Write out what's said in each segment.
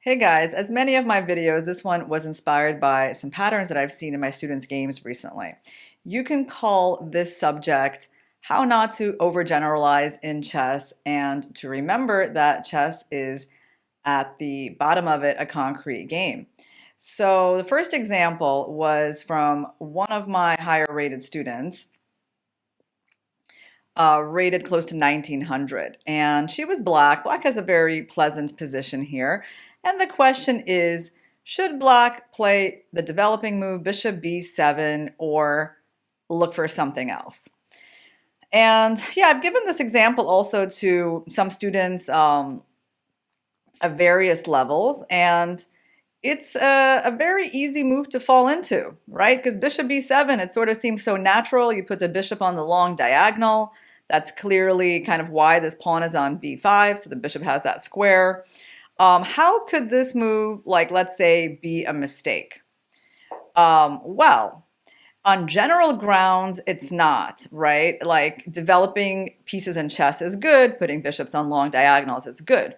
Hey guys, as many of my videos, this one was inspired by some patterns that I've seen in my students' games recently. You can call this subject how not to overgeneralize in chess and to remember that chess is at the bottom of it a concrete game. So the first example was from one of my higher rated students, rated close to 1900. And she was black. Black has a very pleasant position here. And the question is, should black play the developing move bishop b7 or look for something else? And yeah, I've given this example also to some students at various levels. And it's a very easy move to fall into, right? Because bishop b7, it sort of seems so natural. You put the bishop on the long diagonal. That's clearly kind of why this pawn is on b5, so the bishop has that square. How could this move, like, let's say, be a mistake? Well, on general grounds, it's not, right? Like, developing pieces in chess is good, putting bishops on long diagonals is good,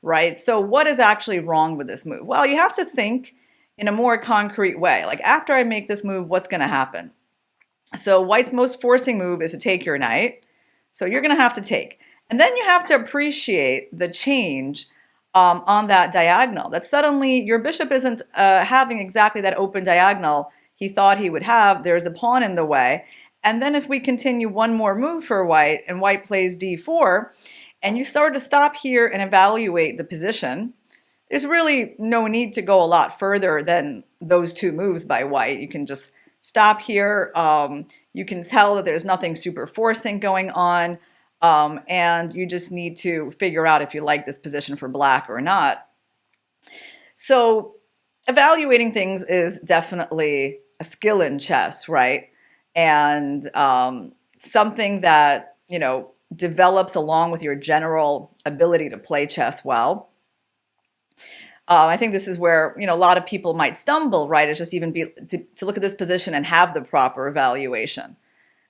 right? So what is actually wrong with this move? Well, you have to think in a more concrete way. Like, after I make this move, what's going to happen? So white's most forcing move is to take your knight. So you're going to have to take. And then you have to appreciate the change on that diagonal. That suddenly your bishop isn't having exactly that open diagonal he thought he would have. There's a pawn in the way. And then if we continue one more move for white and white plays d4, and you start to stop here and evaluate the position, there's really no need to go a lot further than those two moves by white. You can just stop here. You can tell that there's nothing super forcing going on. And you just need to figure out if you like this position for black or not. So evaluating things is definitely a skill in chess, right? And something that, develops along with your general ability to play chess well. I think this is where, a lot of people might stumble, right? It's just even to look at this position and have the proper evaluation.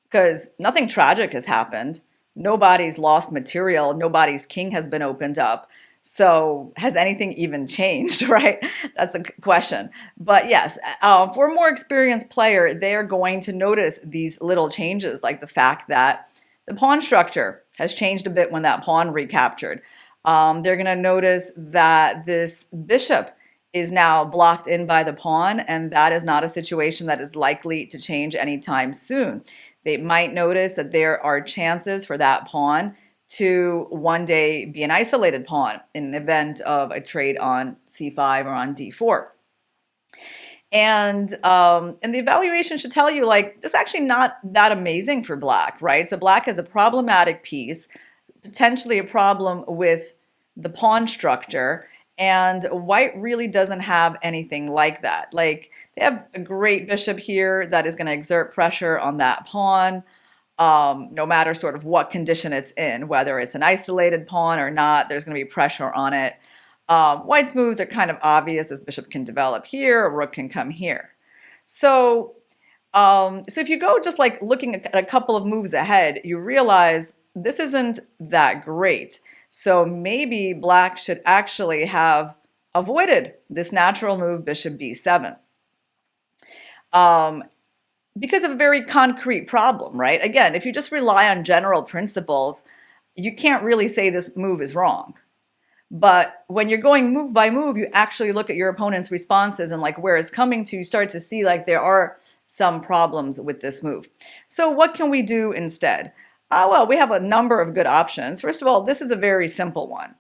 Because nothing tragic has happened. Nobody's lost material. Nobody's king has been opened up. So has anything even changed, right? That's a question. But yes, for a more experienced player, they're going to notice these little changes, like the fact that the pawn structure has changed a bit when that pawn recaptured. They're going to notice that this bishop is now blocked in by the pawn, and that is not a situation that is likely to change anytime soon. They might notice that there are chances for that pawn to one day be an isolated pawn in an event of a trade on c5 or on d4. And the evaluation should tell you, like, this is actually not that amazing for black, right? So black has a problematic piece, potentially a problem with the pawn structure, and white really doesn't have anything like that. Like, they have a great bishop here that is going to exert pressure on that pawn, no matter sort of what condition it's in, whether it's an isolated pawn or not, there's going to be pressure on it. White's moves are kind of obvious. This bishop can develop here, a rook can come here. So, so if you go just like looking at a couple of moves ahead, you realize this isn't that great. So maybe black should actually have avoided this natural move, bishop b7. Because of a very concrete problem, right? Again, if you just rely on general principles, you can't really say this move is wrong. But when you're going move by move, you actually look at your opponent's responses and like where it's coming to, you start to see like there are some problems with this move. So what can we do instead? Well, we have a number of good options. First of all, this is a very simple one.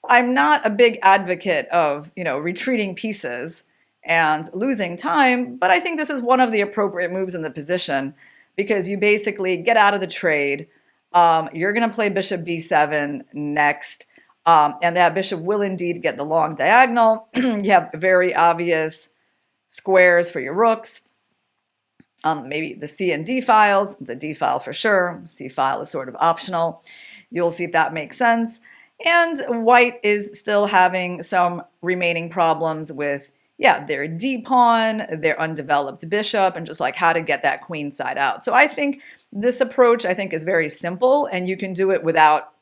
I'm not a big advocate of, retreating pieces and losing time, but I think this is one of the appropriate moves in the position because you basically get out of the trade. You're going to play bishop b7 next, and that bishop will indeed get the long diagonal. You have very obvious squares for your rooks. Maybe the C and D files, the D file for sure, C file is sort of optional. You'll see if that makes sense. And white is still having some remaining problems with, their D pawn, their undeveloped bishop, and just like how to get that queen side out. So I think this approach, is very simple, and you can do it without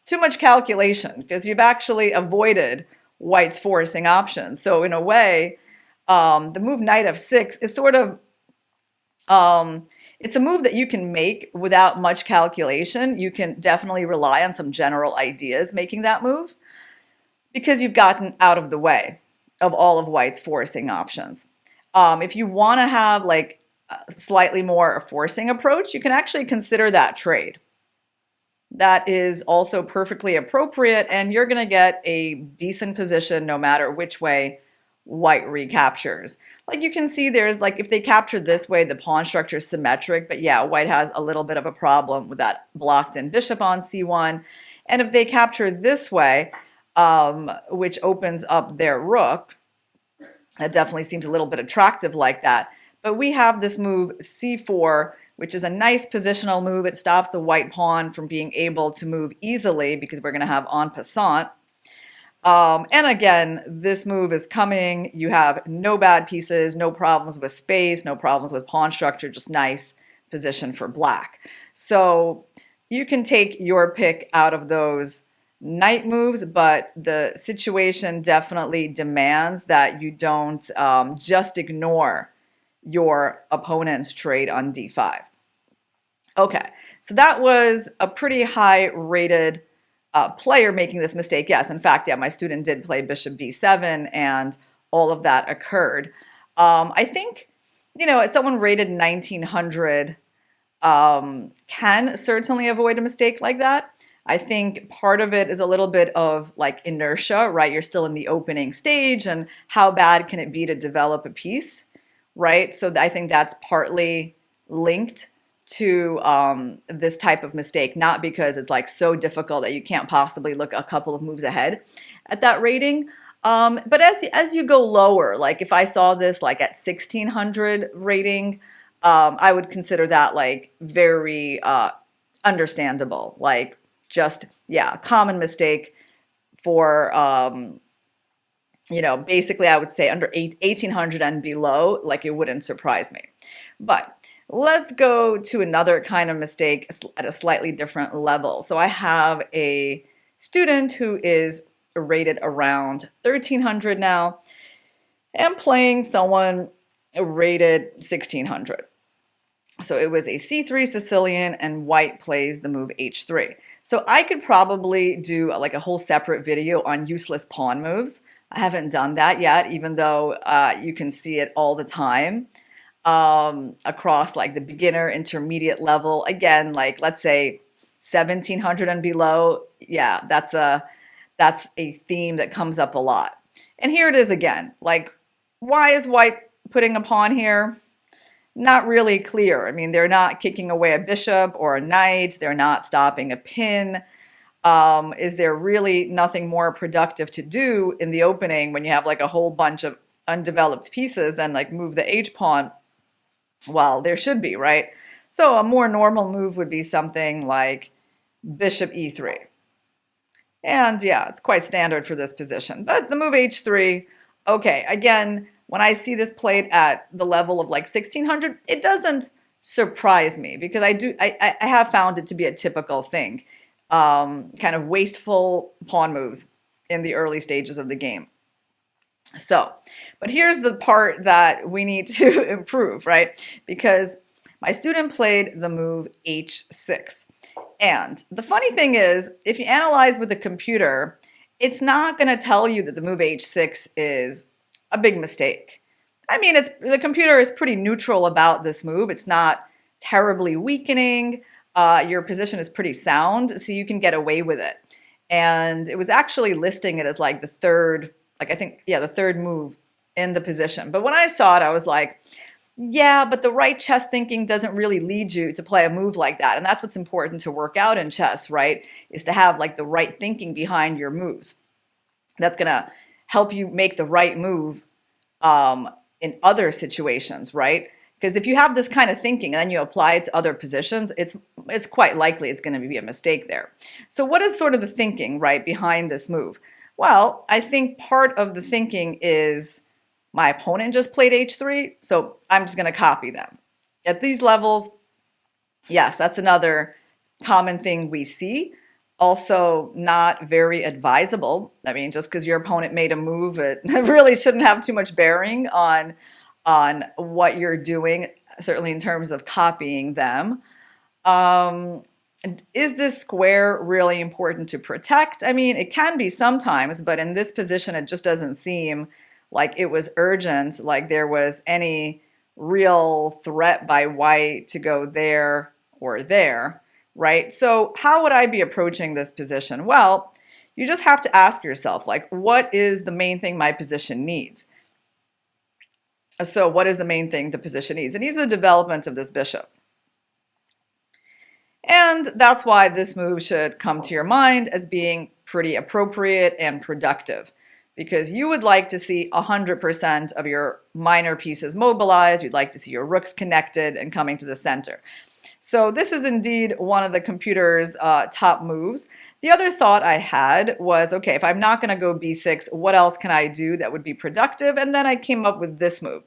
too much calculation because you've actually avoided white's forcing options. So in a way, the move knight f6 is sort of, it's a move that you can make without much calculation. You can definitely rely on some general ideas making that move because you've gotten out of the way of all of white's forcing options. If you want to have like a slightly more a forcing approach, you can actually consider that trade. That is also perfectly appropriate, and you're going to get a decent position no matter which way white recaptures. Like you can see there's like, if they capture this way, the pawn structure is symmetric, but yeah, white has a little bit of a problem with that blocked in bishop on c1. And if they capture this way, which opens up their rook, that definitely seems a little bit attractive like that. But we have this move c4, which is a nice positional move. It stops the white pawn from being able to move easily because we're going to have en passant. And again, this move is coming. You have no bad pieces, no problems with space, no problems with pawn structure, just nice position for black. So you can take your pick out of those knight moves, but the situation definitely demands that you don't just ignore your opponent's trade on d5. Okay, so that was a pretty high rated player making this mistake. Yes, in fact, yeah, my student did play bishop b7 and all of that occurred. I think, someone rated 1900 can certainly avoid a mistake like that. I think part of it is a little bit of like inertia, right? You're still in the opening stage, and how bad can it be to develop a piece, right? So I think that's partly linked to this type of mistake, not because it's like so difficult that you can't possibly look a couple of moves ahead at that rating. But as you go lower, like if I saw this like at 1600 rating, I would consider that like very understandable, like just, yeah, common mistake for, basically I would say under 1800 and below, like it wouldn't surprise me. But let's go to another kind of mistake at a slightly different level. So I have a student who is rated around 1300 now and playing someone rated 1600. So it was a c3 Sicilian, and white plays the move h3. So I could probably do like a whole separate video on useless pawn moves. I haven't done that yet, even though you can see it all the time across like the beginner, intermediate level. Again, like let's say 1700 and below. Yeah, that's a theme that comes up a lot. And here it is again. Like, why is white putting a pawn here? Not really clear. I mean, they're not kicking away a bishop or a knight. They're not stopping a pin. Is there really nothing more productive to do in the opening when you have like a whole bunch of undeveloped pieces than like move the h pawn? Well, there should be, right? So a more normal move would be something like bishop e3. And yeah, it's quite standard for this position. But the move h3, okay, again, when I see this played at the level of like 1600, it doesn't surprise me because I have found it to be a typical thing, kind of wasteful pawn moves in the early stages of the game. So, but here's the part that we need to improve, right? Because my student played the move h6. And the funny thing is, if you analyze with the computer, it's not going to tell you that the move h6 is a big mistake. I mean, the computer is pretty neutral about this move. It's not terribly weakening. Your position is pretty sound, so you can get away with it. And it was actually listing it as like the third, like I think, yeah, the third move in the position. But when I saw it, I was like, yeah, but the right chess thinking doesn't really lead you to play a move like that. And that's what's important to work out in chess, right? Is to have like the right thinking behind your moves. That's going to help you make the right move in other situations, right? Because if you have this kind of thinking and then you apply it to other positions, it's quite likely it's going to be a mistake there. So what is sort of the thinking, right, behind this move? Well, I think part of the thinking is my opponent just played h3, so I'm just going to copy them. At these levels, yes, that's another common thing we see. Also not very advisable. I mean, just because your opponent made a move, it really shouldn't have too much bearing on what you're doing, certainly in terms of copying them. Um, is this square really important to protect? I mean, it can be sometimes, but in this position, it just doesn't seem like it was urgent, like there was any real threat by white to go there or there, right? So how would I be approaching this position? Well, you just have to ask yourself, like, what is the main thing my position needs? So what is the main thing the position needs? It needs the development of this bishop. And that's why this move should come to your mind as being pretty appropriate and productive, because you would like to see 100% of your minor pieces mobilized. You'd like to see your rooks connected and coming to the center. So this is indeed one of the computer's top moves. The other thought I had was, okay, if I'm not going to go b6, what else can I do that would be productive? And then I came up with this move.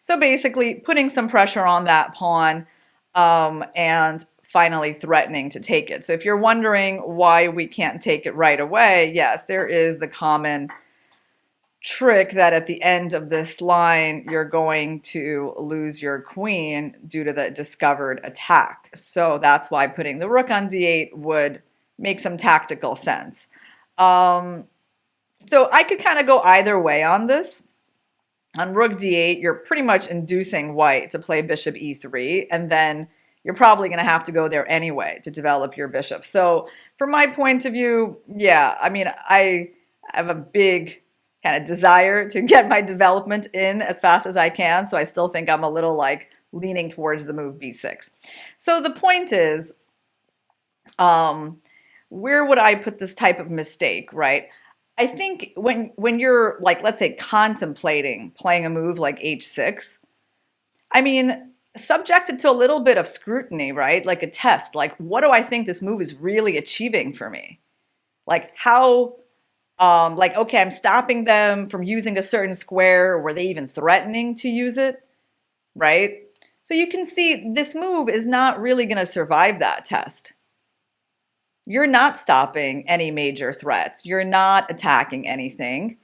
So basically putting some pressure on that pawn, and finally threatening to take it. So if you're wondering why we can't take it right away, yes, there is the common trick that at the end of this line, you're going to lose your queen due to the discovered attack. So that's why putting the rook on d8 would make some tactical sense. So I could kind of go either way on this. On rook d8, you're pretty much inducing white to play bishop e3, and then you're probably going to have to go there anyway to develop your bishop. So from my point of view, yeah, I mean, I have a big kind of desire to get my development in as fast as I can, so I still think I'm a little like leaning towards the move b6. So the point is, where would I put this type of mistake, right? I think when you're like, let's say, contemplating playing a move like h6, I mean, subjected to a little bit of scrutiny, right? Like a test, like what do I think this move is really achieving for me? Like how, like, okay, I'm stopping them from using a certain square. Were they even threatening to use it, right? So you can see this move is not really going to survive that test. You're not stopping any major threats. You're not attacking anything.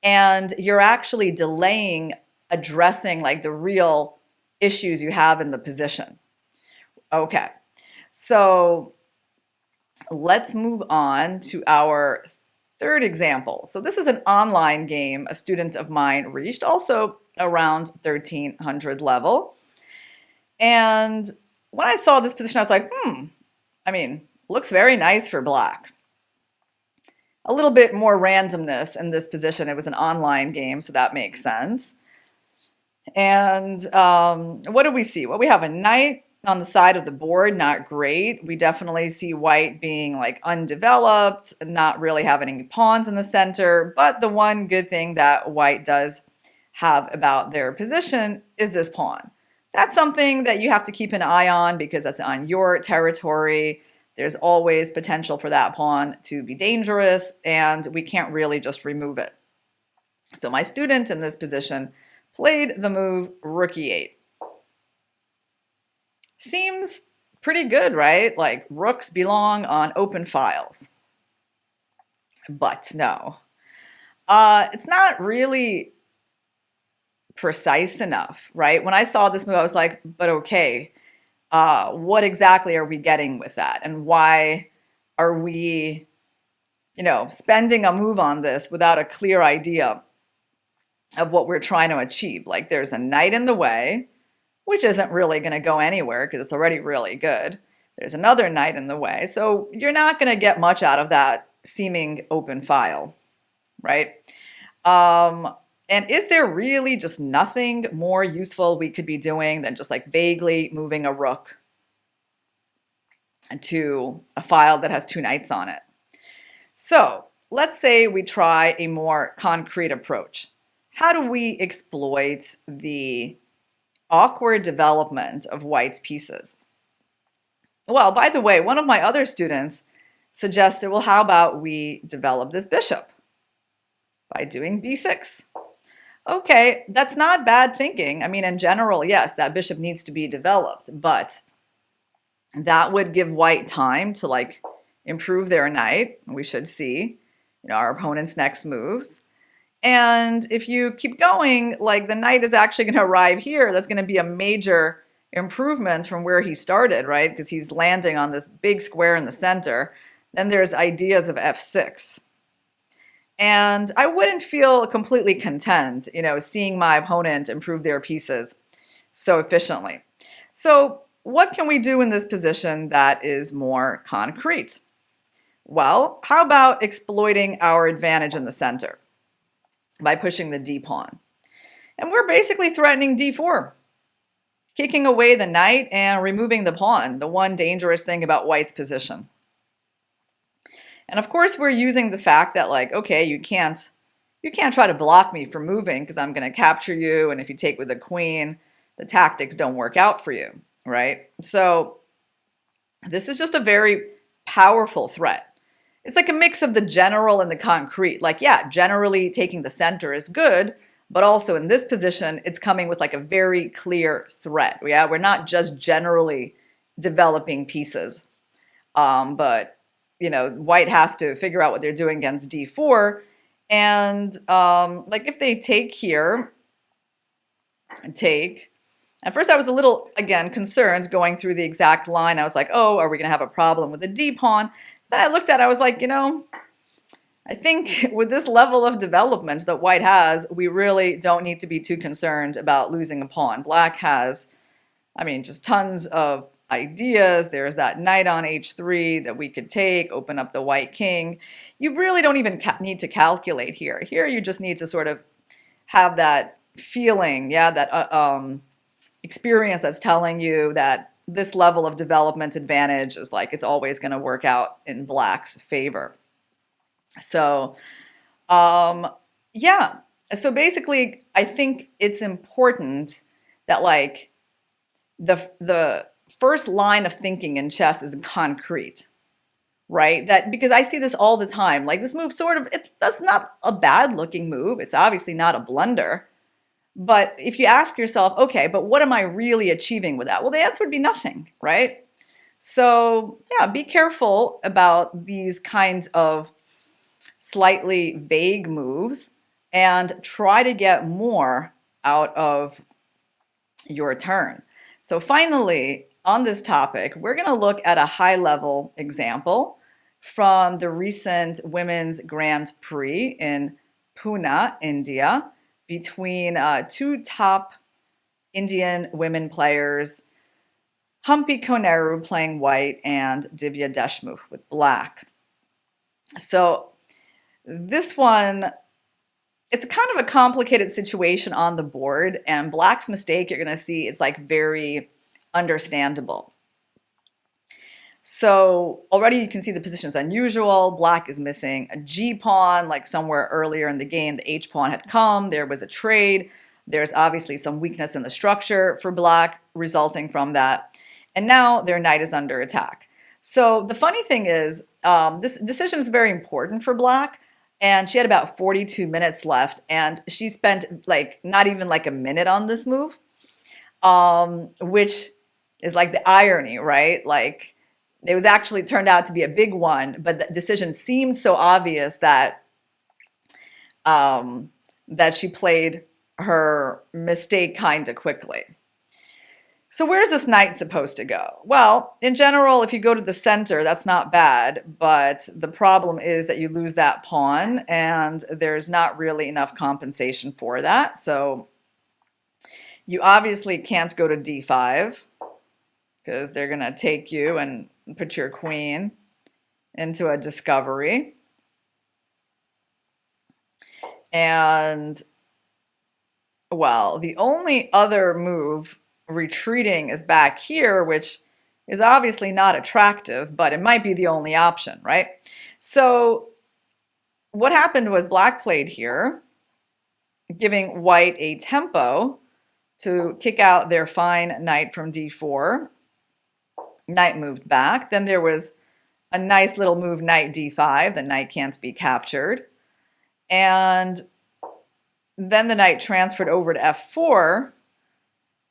And you're actually delaying addressing like the real issues you have in the position. Okay, so let's move on to our third example. So this is an online game a student of mine reached, also around 1300 level. And when I saw this position, I was like, I mean, looks very nice for black. A little bit more randomness in this position. It was an online game, so that makes sense. And what do we see? Well, we have a knight on the side of the board, not great. We definitely see white being like undeveloped, not really having any pawns in the center. But the one good thing that white does have about their position is this pawn. That's something that you have to keep an eye on because that's on your territory. There's always potential for that pawn to be dangerous, and we can't really just remove it. So my student in this position played the move rook e8. Seems pretty good, right? Like rooks belong on open files. But no, it's not really precise enough, right? When I saw this move, I was like, but okay, what exactly are we getting with that? And why are we, spending a move on this without a clear idea of what we're trying to achieve? Like there's a knight in the way, which isn't really going to go anywhere because it's already really good. There's another knight in the way. So you're not going to get much out of that seeming open file, right? And is there really just nothing more useful we could be doing than just like vaguely moving a rook to a file that has two knights on it? So let's say we try a more concrete approach. How do we exploit the awkward development of white's pieces? Well, by the way, one of my other students suggested, well, how about we develop this bishop by doing b6? Okay, that's not bad thinking. I mean, in general, yes, that bishop needs to be developed, but that would give white time to like improve their knight. We should see, our opponent's next moves. And if you keep going, like the knight is actually going to arrive here. That's going to be a major improvement from where he started, right? Because he's landing on this big square in the center. Then there's ideas of f6. And I wouldn't feel completely content, seeing my opponent improve their pieces so efficiently. So what can we do in this position that is more concrete? Well, how about exploiting our advantage in the center by pushing the d pawn? And we're basically threatening d4, kicking away the knight and removing the pawn, the one dangerous thing about white's position. And of course, we're using the fact that, like, okay, you can't try to block me from moving because I'm going to capture you, and if you take with the queen, the tactics don't work out for you, right? So this is just a very powerful threat. It's like a mix of the general and the concrete. Like, yeah, generally taking the center is good, but also in this position, it's coming with like a very clear threat. Yeah, we're not just generally developing pieces, but white has to figure out what they're doing against d4. And like if they take here, at first I was a little, again, concerned going through the exact line. I was like, oh, are we going to have a problem with the d pawn? Then I looked at it, I was like, I think with this level of development that white has, we really don't need to be too concerned about losing a pawn. Black has, just tons of ideas. There's that knight on h3 that we could take, open up the white king. You really don't even need to calculate here. Here you just need to sort of have that feeling, that experience that's telling you that this level of development advantage is like it's always going to work out in black's favor. So, yeah. So basically, I think it's important that like the first line of thinking in chess is concrete, right? That because I see this all the time. Like this move that's not a bad looking move. It's obviously not a blunder. But if you ask yourself, okay, but what am I really achieving with that? Well, the answer would be nothing, right? So yeah, be careful about these kinds of slightly vague moves and try to get more out of your turn. So finally, on this topic, we're going to look at a high-level example from the recent Women's Grand Prix in Pune, India, between two top Indian women players, Humpy Koneru playing white and Divya Deshmukh with black. So this one, it's kind of a complicated situation on the board, and black's mistake, you're going to see, it's like very understandable. So already you can see the position is unusual. Black is missing a G pawn, like somewhere earlier in the game, the H pawn had come. There was a trade. There's obviously some weakness in the structure for black resulting from that. And now their knight is under attack. So the funny thing is, this decision is very important for black. And she had about 42 minutes left. And she spent like not even like a minute on this move, which is like the irony, right? Like, it was actually turned out to be a big one, but the decision seemed so obvious that that she played her mistake kind of quickly. So where's this knight supposed to go? Well, in general, if you go to the center, that's not bad, but the problem is that you lose that pawn, and there's not really enough compensation for that. So you obviously can't go to d5 because they're going to take you and put your queen into a discovery. And, well, the only other move retreating is back here, which is obviously not attractive, but it might be the only option, right? So what happened was black played here, giving white a tempo to kick out their fine knight from d4. Knight moved back. Then there was a nice little move, knight d5. The knight can't be captured. And then the knight transferred over to f4.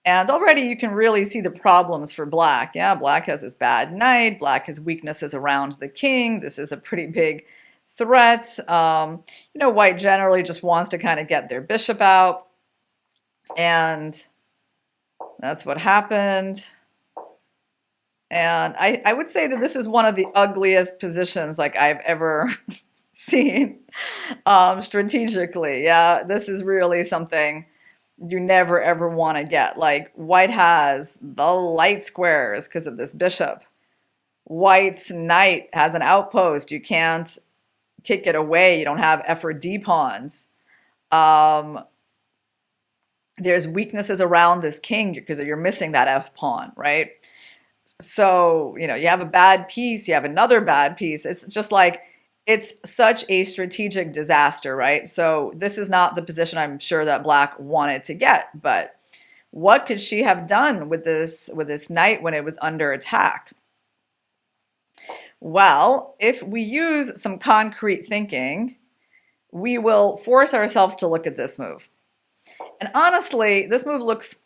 And already you can really see the problems for black. Yeah, black has this bad knight. Black has weaknesses around the king. This is a pretty big threat. White generally just wants to kind of get their bishop out. And that's what happened. And I would say that this is one of the ugliest positions like I've ever seen strategically. Yeah, this is really something you never ever want to get. Like white has the light squares because of this bishop. White's knight has an outpost. You can't kick it away. You don't have F or D pawns. There's weaknesses around this king because you're missing that F pawn, right? So, you have a bad piece, you have another bad piece. It's just like, it's such a strategic disaster, right? So this is not the position I'm sure that black wanted to get, but what could she have done with this knight when it was under attack? Well, if we use some concrete thinking, we will force ourselves to look at this move. And honestly, this move looks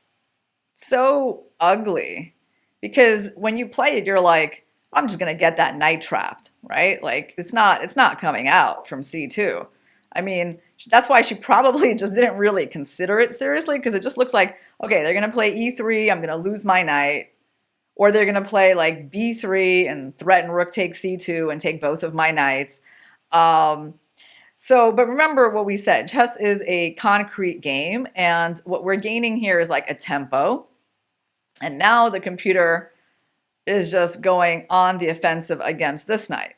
so ugly because when you play it, you're like, I'm just going to get that knight trapped, right? Like it's not coming out from C2. I mean, that's why she probably just didn't really consider it seriously because it just looks like, okay, they're going to play E3, I'm going to lose my knight. Or they're going to play like B3 and threaten rook takes C2 and take both of my knights. But remember what we said, chess is a concrete game, and what we're gaining here is like a tempo. And now the computer is just going on the offensive against this knight.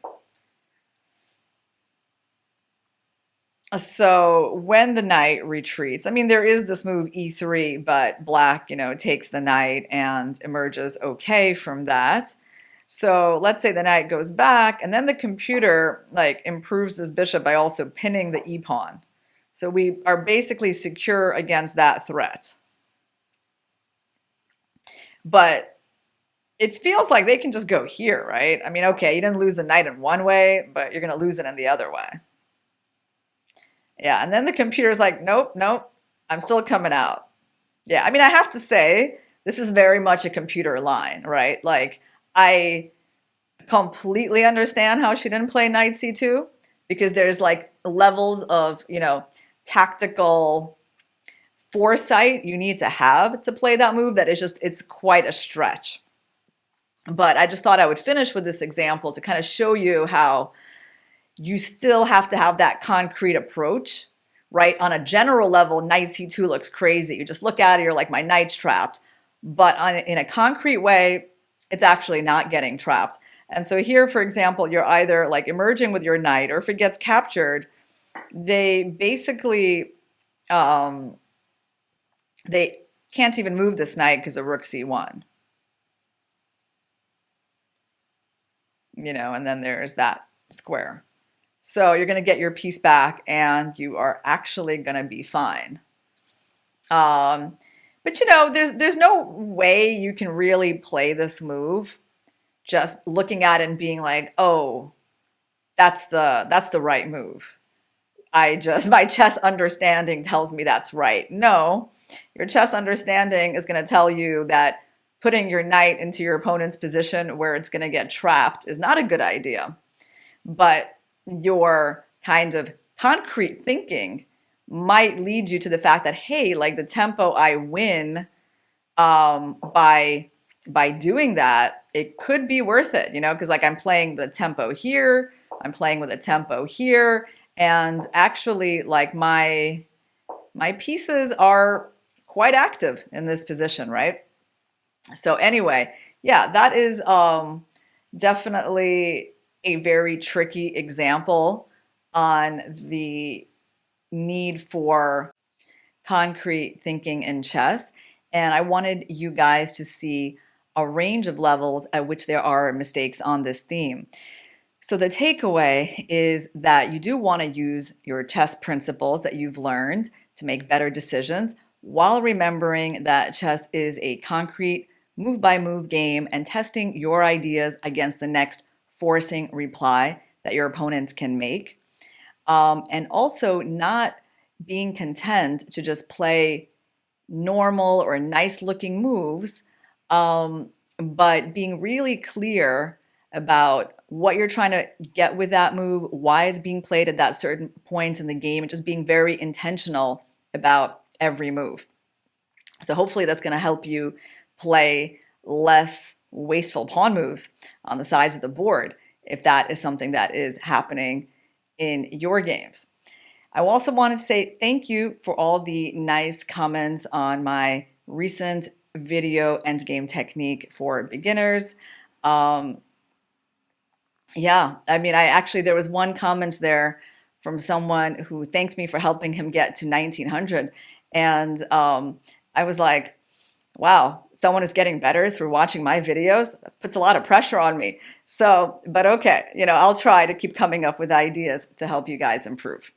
So when the knight retreats, I mean, there is this move E3, but black, takes the knight and emerges okay from that. So let's say the knight goes back, and then the computer like improves this bishop by also pinning the e-pawn. So we are basically secure against that threat. But it feels like they can just go here, right? I mean, okay, you didn't lose the knight in one way, but you're going to lose it in the other way. Yeah, and then the computer's like, nope, I'm still coming out. Yeah, I mean, I have to say, this is very much a computer line, right? Like, I completely understand how she didn't play knight c2 because there's like levels of, tactical foresight you need to have to play that move that is just, it's quite a stretch. But I just thought I would finish with this example to kind of show you how you still have to have that concrete approach, right? On a general level, knight c2 looks crazy. You just look at it, you're like, my knight's trapped. But in a concrete way, it's actually not getting trapped. And so here, for example, you're either like emerging with your knight, or if it gets captured, they basically, they can't even move this knight because of rook c1. And then there's that square. So you're going to get your piece back and you are actually going to be fine. But there's no way you can really play this move just looking at it and being like, oh, that's the right move. My chess understanding tells me that's right. No, your chess understanding is going to tell you that putting your knight into your opponent's position where it's going to get trapped is not a good idea. But your kind of concrete thinking might lead you to the fact that, hey, like the tempo I win by doing that, it could be worth it, because like I'm playing the tempo here, I'm playing with a tempo here, and actually like my pieces are quite active in this position, right? So anyway, yeah, that is definitely a very tricky example on the need for concrete thinking in chess. And I wanted you guys to see a range of levels at which there are mistakes on this theme. So the takeaway is that you do want to use your chess principles that you've learned to make better decisions, while remembering that chess is a concrete move-by-move game and testing your ideas against the next forcing reply that your opponents can make. And also not being content to just play normal or nice looking moves, but being really clear about what you're trying to get with that move, why it's being played at that certain point in the game, and just being very intentional about every move. So hopefully that's going to help you play less wasteful pawn moves on the sides of the board if that is something that is happening in your games. I also want to say thank you for all the nice comments on my recent video endgame technique for beginners. Yeah, I mean, there was one comment there from someone who thanked me for helping him get to 1900. And I was like, wow, someone is getting better through watching my videos. That puts a lot of pressure on me. So, but okay, I'll try to keep coming up with ideas to help you guys improve.